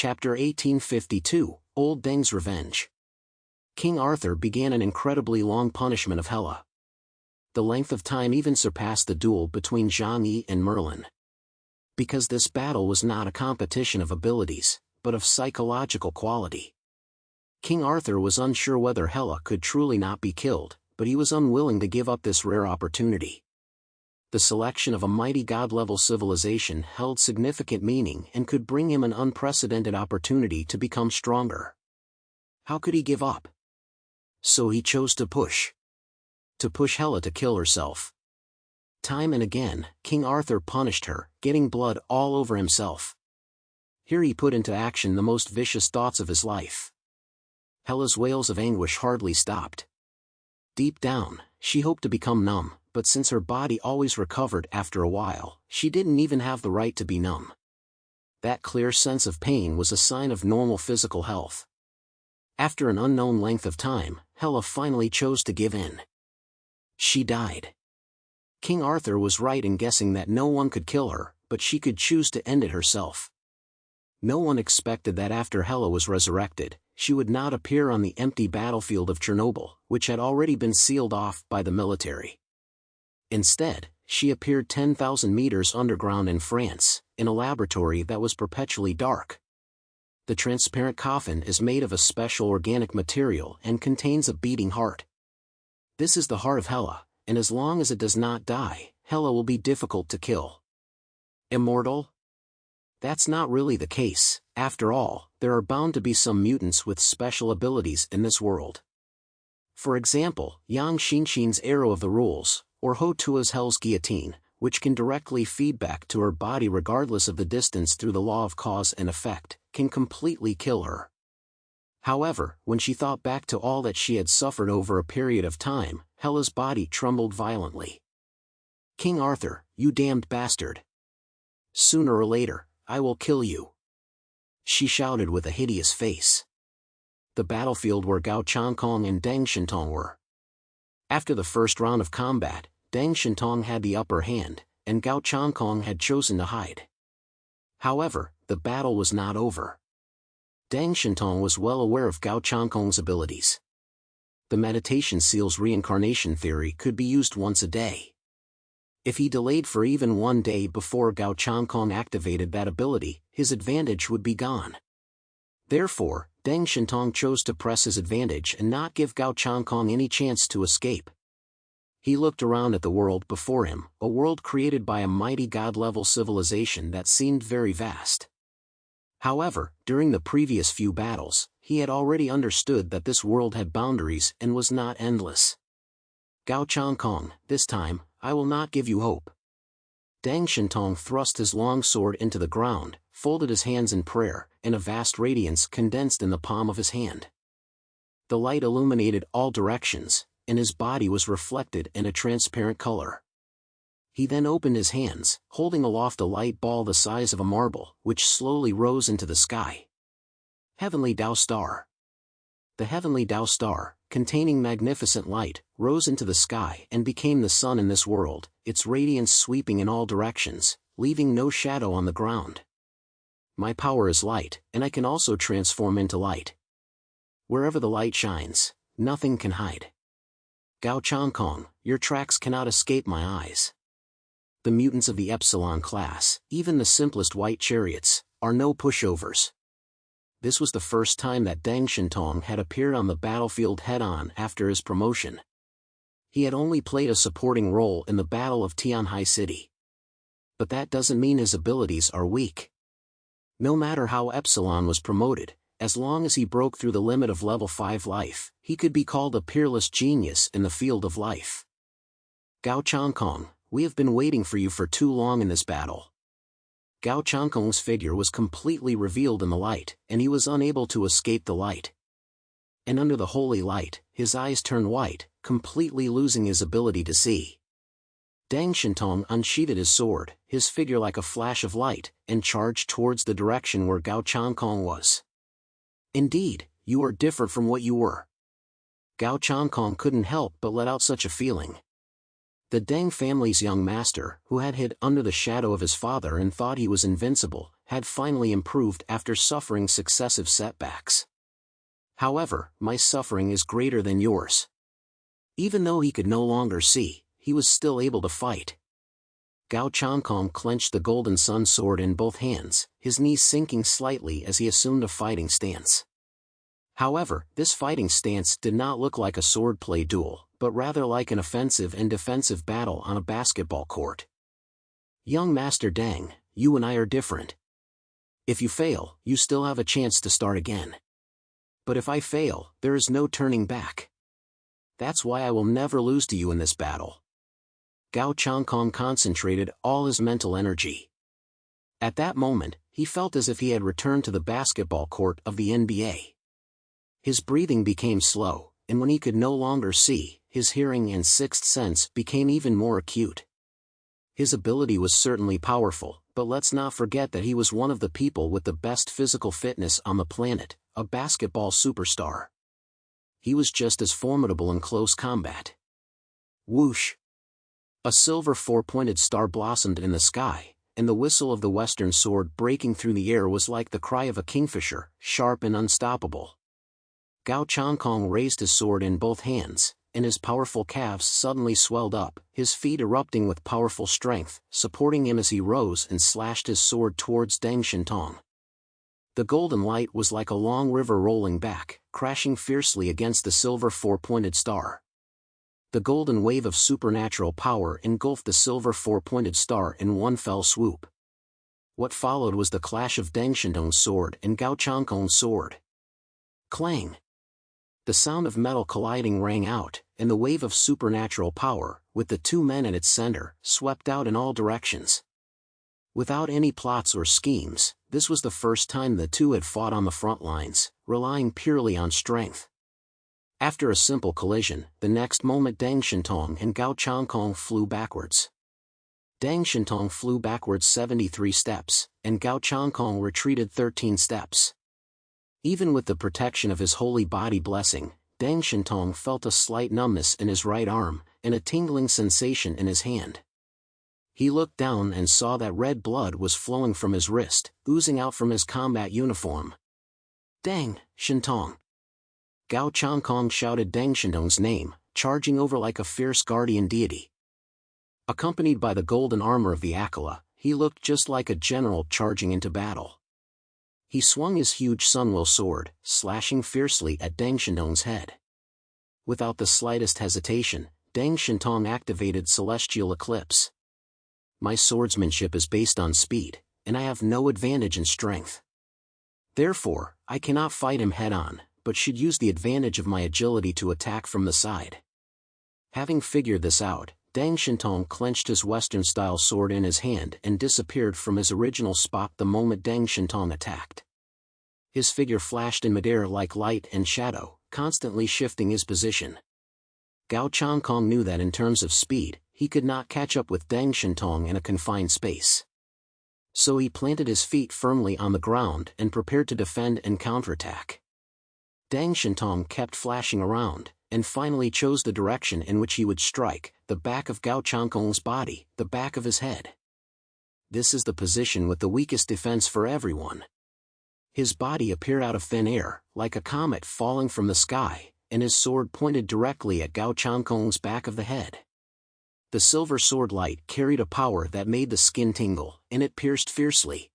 Chapter 1852, Old Deng's Revenge. King Arthur began an incredibly long punishment of Hela. The length of time even surpassed the duel between Zhang Yi and Merlin. Because this battle was not a competition of abilities, but of psychological quality. King Arthur was unsure whether Hela could truly not be killed, but he was unwilling to give up this rare opportunity. The selection of a mighty god-level civilization held significant meaning and could bring him an unprecedented opportunity to become stronger. How could he give up? So he chose to push. To push Hela to kill herself. Time and again, King Arthur punished her, getting blood all over himself. Here he put into action the most vicious thoughts of his life. Hela's wails of anguish hardly stopped. Deep down, she hoped to become numb, but since her body always recovered after a while, she didn't even have the right to be numb. That clear sense of pain was a sign of normal physical health. After an unknown length of time, Hela finally chose to give in. She died. King Arthur was right in guessing that no one could kill her, but she could choose to end it herself. No one expected that after Hela was resurrected, she would not appear on the empty battlefield of Chernobyl, which had already been sealed off by the military. Instead, she appeared 10,000 meters underground in France, in a laboratory that was perpetually dark. The transparent coffin is made of a special organic material and contains a beating heart. This is the heart of Hela, and as long as it does not die, Hela will be difficult to kill. Immortal? That's not really the case. After all, there are bound to be some mutants with special abilities in this world. For example, Yang Xinxin's Arrow of the Rules, or Ho Tua's Hell's Guillotine, which can directly feed back to her body regardless of the distance through the law of cause and effect, can completely kill her. However, when she thought back to all that she had suffered over a period of time, Hela's body trembled violently. King Arthur, you damned bastard! Sooner or later, I will kill you! She shouted with a hideous face. The battlefield where Gao Changkong and Deng Shintong were. After the first round of combat, Deng Shintong had the upper hand, and Gao Changkong had chosen to hide. However, the battle was not over. Deng Shintong was well aware of Gao Changkong's abilities. The meditation seal's reincarnation theory could be used once a day. If he delayed for even one day before Gao Changkong activated that ability, his advantage would be gone. Therefore, Deng Shintong chose to press his advantage and not give Gao Changkong any chance to escape. He looked around at the world before him, a world created by a mighty god-level civilization that seemed very vast. However, during the previous few battles, he had already understood that this world had boundaries and was not endless. Gao Changkong, this time, I will not give you hope. Deng Shintong thrust his long sword into the ground, folded his hands in prayer, and a vast radiance condensed in the palm of his hand. The light illuminated all directions, and his body was reflected in a transparent color. He then opened his hands, holding aloft a light ball the size of a marble, which slowly rose into the sky. Heavenly Tao Star. The Heavenly Tao Star, containing magnificent light, rose into the sky and became the sun in this world, its radiance sweeping in all directions, leaving no shadow on the ground. My power is light, and I can also transform into light. Wherever the light shines, nothing can hide. Gao Changkong, your tracks cannot escape my eyes. The mutants of the Epsilon class, even the simplest white chariots, are no pushovers. This was the first time that Deng Shintong had appeared on the battlefield head-on after his promotion. He had only played a supporting role in the Battle of Tianhai City. But that doesn't mean his abilities are weak. No matter how Epsilon was promoted, as long as he broke through the limit of level 5 life, he could be called a peerless genius in the field of life. Gao Changkong, we have been waiting for you for too long in this battle. Gao Changkong's figure was completely revealed in the light, and he was unable to escape the light. And under the holy light, his eyes turned white, completely losing his ability to see. Deng Shintong unsheathed his sword, his figure like a flash of light, and charged towards the direction where Gao Changkong was. Indeed, you are different from what you were. Gao Changkong couldn't help but let out such a feeling. The Deng family's young master, who had hid under the shadow of his father and thought he was invincible, had finally improved after suffering successive setbacks. However, my suffering is greater than yours. Even though he could no longer see, he was still able to fight. Gao Changkong clenched the Golden Sun sword in both hands, his knees sinking slightly as he assumed a fighting stance. However, this fighting stance did not look like a swordplay duel, but rather like an offensive and defensive battle on a basketball court. Young Master Deng, you and I are different. If you fail, you still have a chance to start again. But if I fail, there is no turning back. That's why I will never lose to you in this battle. Gao Changkong concentrated all his mental energy. At that moment, he felt as if he had returned to the basketball court of the NBA. His breathing became slow, and when he could no longer see, his hearing and sixth sense became even more acute. His ability was certainly powerful, but let's not forget that he was one of the people with the best physical fitness on the planet, a basketball superstar. He was just as formidable in close combat. Whoosh! A silver four-pointed star blossomed in the sky, and the whistle of the Western sword breaking through the air was like the cry of a kingfisher, sharp and unstoppable. Gao Changkong raised his sword in both hands, and his powerful calves suddenly swelled up, his feet erupting with powerful strength, supporting him as he rose and slashed his sword towards Deng Shintong. The golden light was like a long river rolling back, crashing fiercely against the silver four-pointed star. The golden wave of supernatural power engulfed the silver four-pointed star in one fell swoop. What followed was the clash of Deng Shintong's sword and Gao Changkong's sword. Clang! The sound of metal colliding rang out, and the wave of supernatural power, with the two men at its center, swept out in all directions. Without any plots or schemes, this was the first time the two had fought on the front lines, relying purely on strength. After a simple collision, the next moment Deng Shintong and Gao Changkong flew backwards. Deng Shintong flew backwards 73 steps, and Gao Changkong retreated 13 steps. Even with the protection of his holy body blessing, Deng Shintong felt a slight numbness in his right arm, and a tingling sensation in his hand. He looked down and saw that red blood was flowing from his wrist, oozing out from his combat uniform. Deng Shintong! Gao Changkong shouted Deng Shintong's name, charging over like a fierce guardian deity. Accompanied by the golden armor of the Akala, he looked just like a general charging into battle. He swung his huge Sunwill sword, slashing fiercely at Deng Shintong's head. Without the slightest hesitation, Deng Shintong activated Celestial Eclipse. My swordsmanship is based on speed, and I have no advantage in strength. Therefore, I cannot fight him head-on, but should use the advantage of my agility to attack from the side. Having figured this out, Deng Shintong clenched his Western-style sword in his hand and disappeared from his original spot the moment Deng Shintong attacked. His figure flashed in midair like light and shadow, constantly shifting his position. Gao Changkong knew that in terms of speed, he could not catch up with Deng Shintong in a confined space. So he planted his feet firmly on the ground and prepared to defend and counterattack. Deng Shintong kept flashing around, and finally chose the direction in which he would strike, the back of Gao Changkong's body, the back of his head. This is the position with the weakest defense for everyone. His body appeared out of thin air, like a comet falling from the sky, and his sword pointed directly at Gao Changkong's back of the head. The silver sword light carried a power that made the skin tingle, and it pierced fiercely.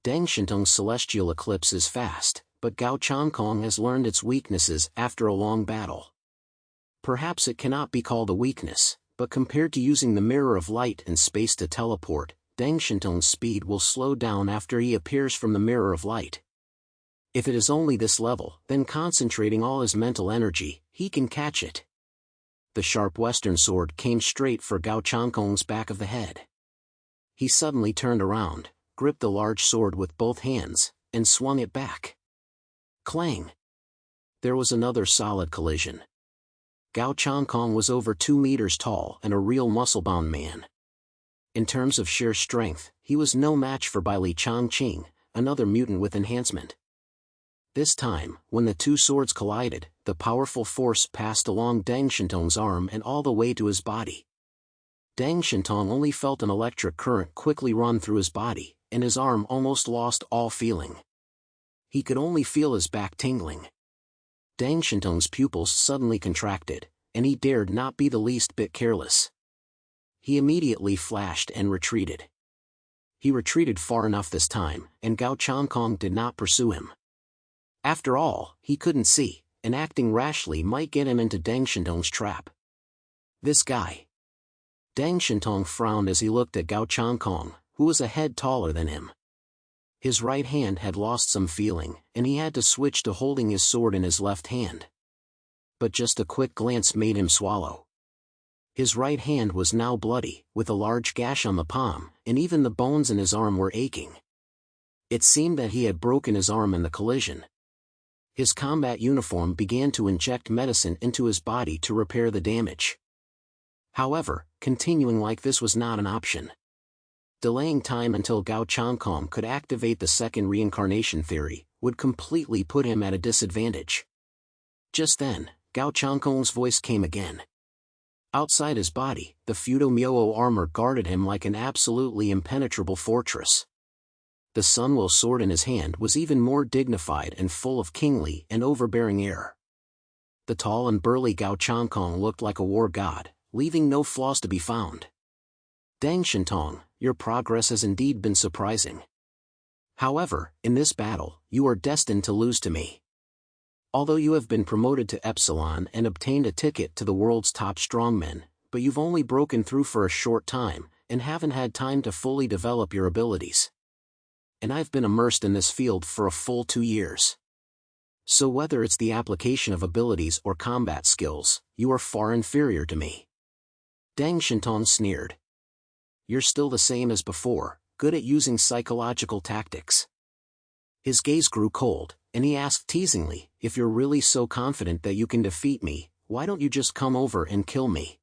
Deng Shintong's celestial eclipse is fast, but Gao Changkong has learned its weaknesses after a long battle. Perhaps it cannot be called a weakness, but compared to using the mirror of light and space to teleport, Deng Shintong's speed will slow down after he appears from the mirror of light. If it is only this level, then concentrating all his mental energy, he can catch it. The sharp Western sword came straight for Gao Changkong's back of the head. He suddenly turned around, gripped the large sword with both hands, and swung it back. Clang! There was another solid collision. Gao Changkong was over 2 meters tall and a real muscle-bound man. In terms of sheer strength, he was no match for Bai Li Changqing, another mutant with enhancement. This time, when the two swords collided, the powerful force passed along Deng Shintong's arm and all the way to his body. Deng Shintong only felt an electric current quickly run through his body, and his arm almost lost all feeling. He could only feel his back tingling. Deng Shintong's pupils suddenly contracted, and he dared not be the least bit careless. He immediately flashed and retreated. He retreated far enough this time, and Gao Changkong did not pursue him. After all, he couldn't see, and acting rashly might get him into Deng Shintong's trap. This guy. Deng Shintong frowned as he looked at Gao Changkong, who was a head taller than him. His right hand had lost some feeling, and he had to switch to holding his sword in his left hand. But just a quick glance made him swallow. His right hand was now bloody, with a large gash on the palm, and even the bones in his arm were aching. It seemed that he had broken his arm in the collision. His combat uniform began to inject medicine into his body to repair the damage. However, continuing like this was not an option. Delaying time until Gao Changkong could activate the second reincarnation theory would completely put him at a disadvantage. Just then, Gao Changkong's voice came again. Outside his body, the Fudo Myo armor guarded him like an absolutely impenetrable fortress. The Sunwill sword in his hand was even more dignified and full of kingly and overbearing air. The tall and burly Gao Changkong looked like a war god, leaving no flaws to be found. Deng Shintong, your progress has indeed been surprising. However, in this battle, you are destined to lose to me. Although you have been promoted to Epsilon and obtained a ticket to the world's top strongmen, but you've only broken through for a short time, and haven't had time to fully develop your abilities. And I've been immersed in this field for a full 2 years. So whether it's the application of abilities or combat skills, you are far inferior to me. Deng Shintong sneered. You're still the same as before, good at using psychological tactics. His gaze grew cold, and he asked teasingly, if you're really so confident that you can defeat me, why don't you just come over and kill me?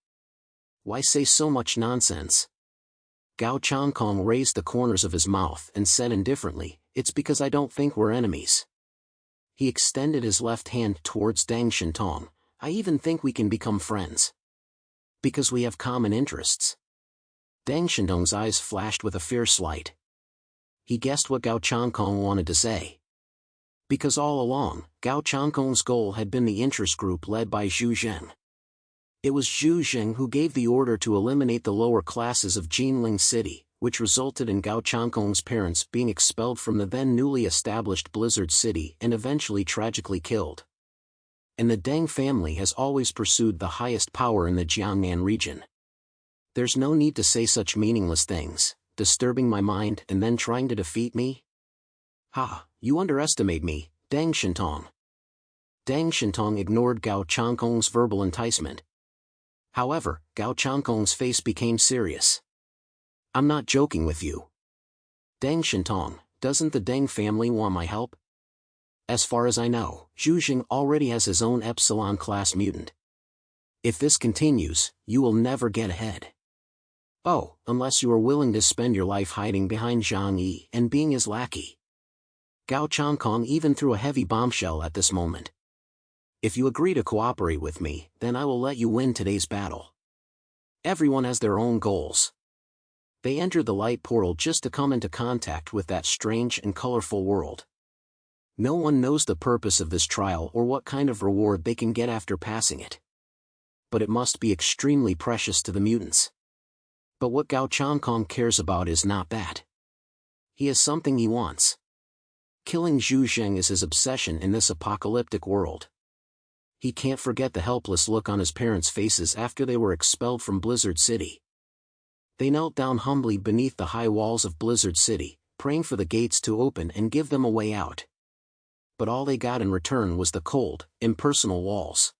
Why say so much nonsense? Gao Changkong raised the corners of his mouth and said indifferently, it's because I don't think we're enemies. He extended his left hand towards Deng Shintong. I even think we can become friends. Because we have common interests. Deng Shintong's eyes flashed with a fierce light. He guessed what Gao Changkong wanted to say. Because all along, Gao Changkong's goal had been the interest group led by Zhu Zheng. It was Zhu Zheng who gave the order to eliminate the lower classes of Jinling City, which resulted in Gao Changkong's parents being expelled from the then newly established Blizzard City and eventually tragically killed. And the Deng family has always pursued the highest power in the Jiangnan region. There's no need to say such meaningless things, disturbing my mind and then trying to defeat me? Ha, you underestimate me, Deng Shintong. Deng Shintong ignored Gao Changkong's verbal enticement. However, Gao Changkong's face became serious. I'm not joking with you. Deng Shintong, doesn't the Deng family want my help? As far as I know, Zhu Zheng already has his own Epsilon class mutant. If this continues, you will never get ahead. Oh, unless you are willing to spend your life hiding behind Zhang Yi and being his lackey. Gao Changkong even threw a heavy bombshell at this moment. If you agree to cooperate with me, then I will let you win today's battle. Everyone has their own goals. They entered the light portal just to come into contact with that strange and colorful world. No one knows the purpose of this trial or what kind of reward they can get after passing it. But it must be extremely precious to the mutants. But what Gao Changkong cares about is not that. He has something he wants. Killing Zhu Zheng is his obsession in this apocalyptic world. He can't forget the helpless look on his parents' faces after they were expelled from Blizzard City. They knelt down humbly beneath the high walls of Blizzard City, praying for the gates to open and give them a way out. But all they got in return was the cold, impersonal walls.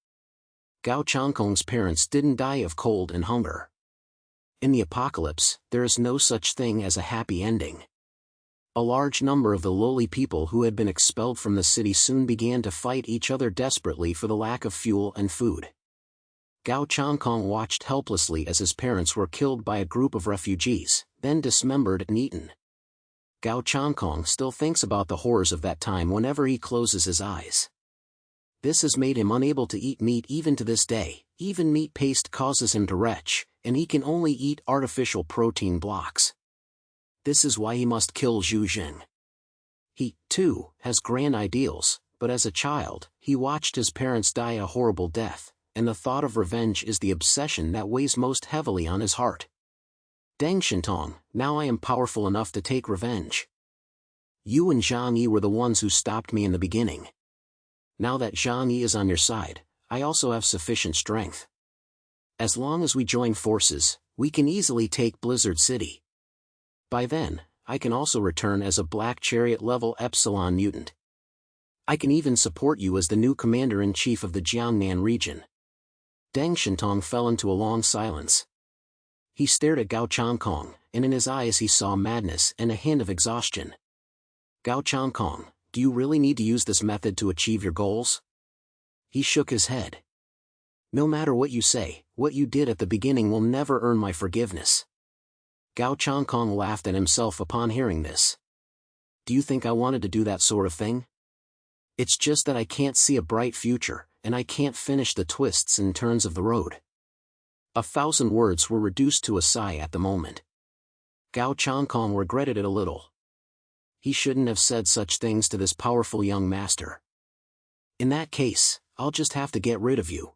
Gao Changkong's parents didn't die of cold and hunger. In the apocalypse, there is no such thing as a happy ending. A large number of the lowly people who had been expelled from the city soon began to fight each other desperately for the lack of fuel and food. Gao Changkong watched helplessly as his parents were killed by a group of refugees, then dismembered and eaten. Gao Changkong still thinks about the horrors of that time whenever he closes his eyes. This has made him unable to eat meat even to this day. Even meat paste causes him to retch, and he can only eat artificial protein blocks. This is why he must kill Zhu Jing. He, too, has grand ideals, but as a child, he watched his parents die a horrible death, and the thought of revenge is the obsession that weighs most heavily on his heart. Deng Shintong, now I am powerful enough to take revenge. You and Zhang Yi were the ones who stopped me in the beginning. Now that Zhang Yi is on your side, I also have sufficient strength. As long as we join forces, we can easily take Blizzard City. By then, I can also return as a Black Chariot level Epsilon mutant. I can even support you as the new commander-in-chief of the Jiangnan region. Deng Shintong fell into a long silence. He stared at Gao Changkong, and in his eyes he saw madness and a hint of exhaustion. Gao Changkong, do you really need to use this method to achieve your goals? He shook his head. No matter what you say, what you did at the beginning will never earn my forgiveness. Gao Changkong laughed at himself upon hearing this. Do you think I wanted to do that sort of thing? It's just that I can't see a bright future, and I can't finish the twists and turns of the road. 1,000 words were reduced to a sigh at the moment. Gao Changkong regretted it a little. He shouldn't have said such things to this powerful young master. In that case, I'll just have to get rid of you.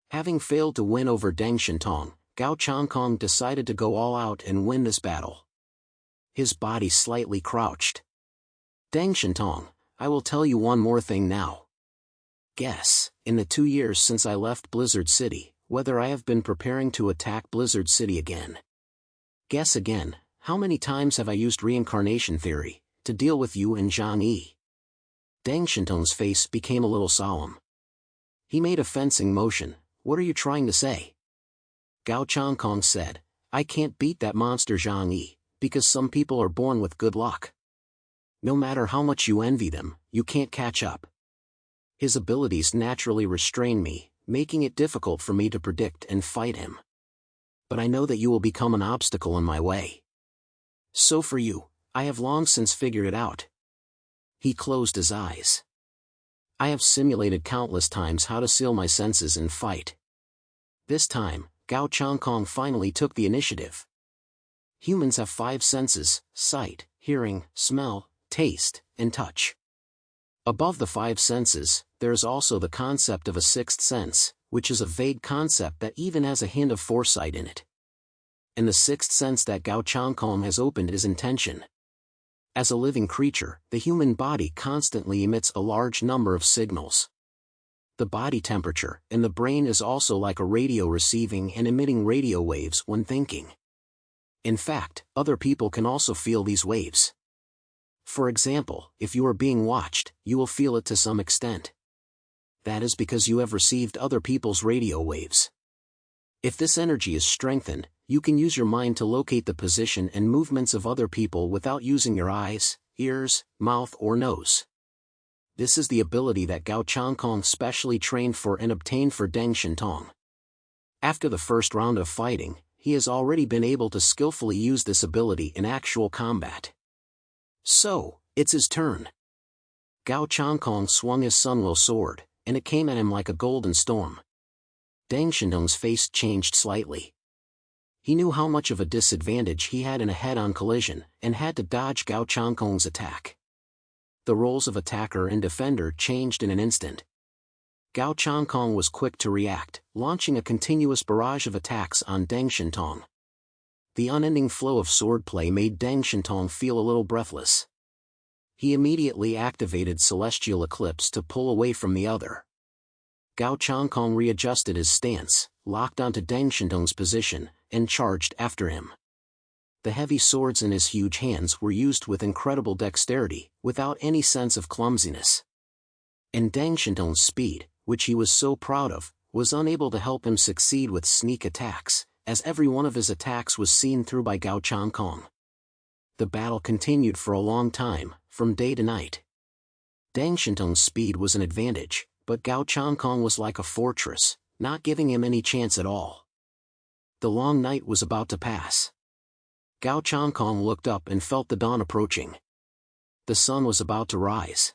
Having failed to win over Deng Shintong, Gao Changkong decided to go all out and win this battle. His body slightly crouched. Deng Shintong, I will tell you one more thing now. Guess, in the 2 years since I left Blizzard City, whether I have been preparing to attack Blizzard City again. Guess again, how many times have I used reincarnation theory to deal with you and Zhang Yi? Deng Shintong's face became a little solemn. He made a fencing motion. What are you trying to say? Gao Changkong said, I can't beat that monster Zhang Yi, because some people are born with good luck. No matter how much you envy them, you can't catch up. His abilities naturally restrain me, making it difficult for me to predict and fight him. But I know that you will become an obstacle in my way. So for you, I have long since figured it out. He closed his eyes. I have simulated countless times how to seal my senses and fight. This time, Gao Changkong finally took the initiative. Humans have 5 senses: sight, hearing, smell, taste, and touch. Above the 5 senses, there is also the concept of a 6th sense, which is a vague concept that even has a hint of foresight in it. And the 6th sense that Gao Changkong has opened is intention. As a living creature, the human body constantly emits a large number of signals. The body temperature and the brain is also like a radio receiving and emitting radio waves when thinking. In fact, other people can also feel these waves. For example, if you are being watched, you will feel it to some extent. That is because you have received other people's radio waves. If this energy is strengthened, you can use your mind to locate the position and movements of other people without using your eyes, ears, mouth or nose. This is the ability that Gao Changkong specially trained for and obtained for Deng Shintong. After the first round of fighting, he has already been able to skillfully use this ability in actual combat. So, it's his turn. Gao Changkong swung his Sunwill sword, and it came at him like a golden storm. Deng Shintong's face changed slightly. He knew how much of a disadvantage he had in a head-on collision, and had to dodge Gao Changkong's attack. The roles of attacker and defender changed in an instant. Gao Changkong was quick to react, launching a continuous barrage of attacks on Deng Shintong. The unending flow of swordplay made Deng Shintong feel a little breathless. He immediately activated Celestial Eclipse to pull away from the other. Gao Changkong readjusted his stance, locked onto Deng Shintong's position, and charged after him. The heavy swords in his huge hands were used with incredible dexterity, without any sense of clumsiness. And Deng Shintong's speed, which he was so proud of, was unable to help him succeed with sneak attacks, as every one of his attacks was seen through by Gao Changkong. The battle continued for a long time, from day to night. Deng Shintong's speed was an advantage, but Gao Changkong was like a fortress, not giving him any chance at all. The long night was about to pass. Gao Changkong looked up and felt the dawn approaching. The sun was about to rise.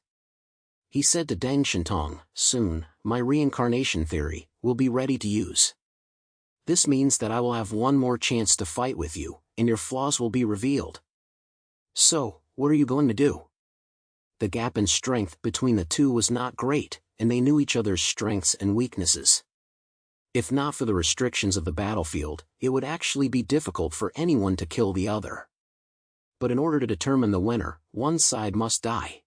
He said to Deng Shintong, soon, my reincarnation theory will be ready to use. This means that I will have one more chance to fight with you, and your flaws will be revealed. So, what are you going to do? The gap in strength between the two was not great, and they knew each other's strengths and weaknesses. If not for the restrictions of the battlefield, it would actually be difficult for anyone to kill the other. But in order to determine the winner, one side must die.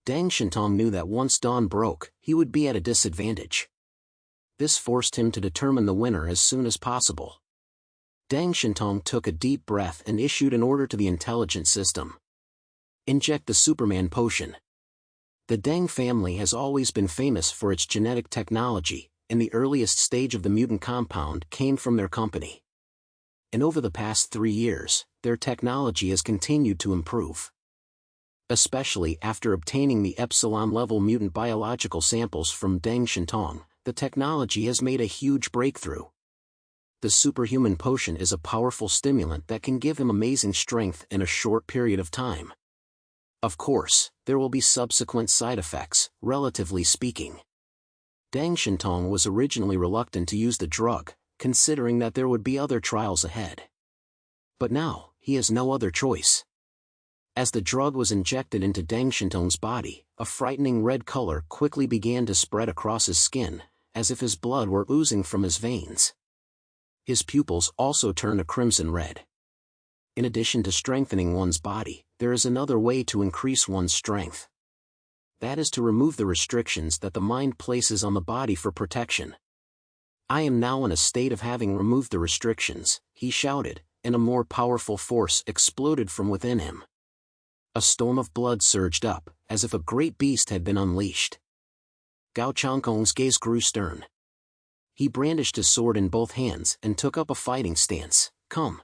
Deng Shintong knew that once dawn broke, he would be at a disadvantage. This forced him to determine the winner as soon as possible. Deng Shintong took a deep breath and issued an order to the intelligence system. Inject the Superman potion. The Deng family has always been famous for its genetic technology, and the earliest stage of the mutant compound came from their company. And over the past 3 years, their technology has continued to improve. Especially after obtaining the Epsilon-level mutant biological samples from Deng Shintong, the technology has made a huge breakthrough. The superhuman potion is a powerful stimulant that can give him amazing strength in a short period of time. Of course, there will be subsequent side effects, relatively speaking. Deng Shintong was originally reluctant to use the drug, considering that there would be other trials ahead. But now, he has no other choice. As the drug was injected into Deng Shintong's body, a frightening red color quickly began to spread across his skin, as if his blood were oozing from his veins. His pupils also turned a crimson red. In addition to strengthening one's body, there is another way to increase one's strength. That is to remove the restrictions that the mind places on the body for protection. I am now in a state of having removed the restrictions, he shouted, and a more powerful force exploded from within him. A storm of blood surged up, as if a great beast had been unleashed. Gao Changkong's gaze grew stern. He brandished his sword in both hands and took up a fighting stance. Come.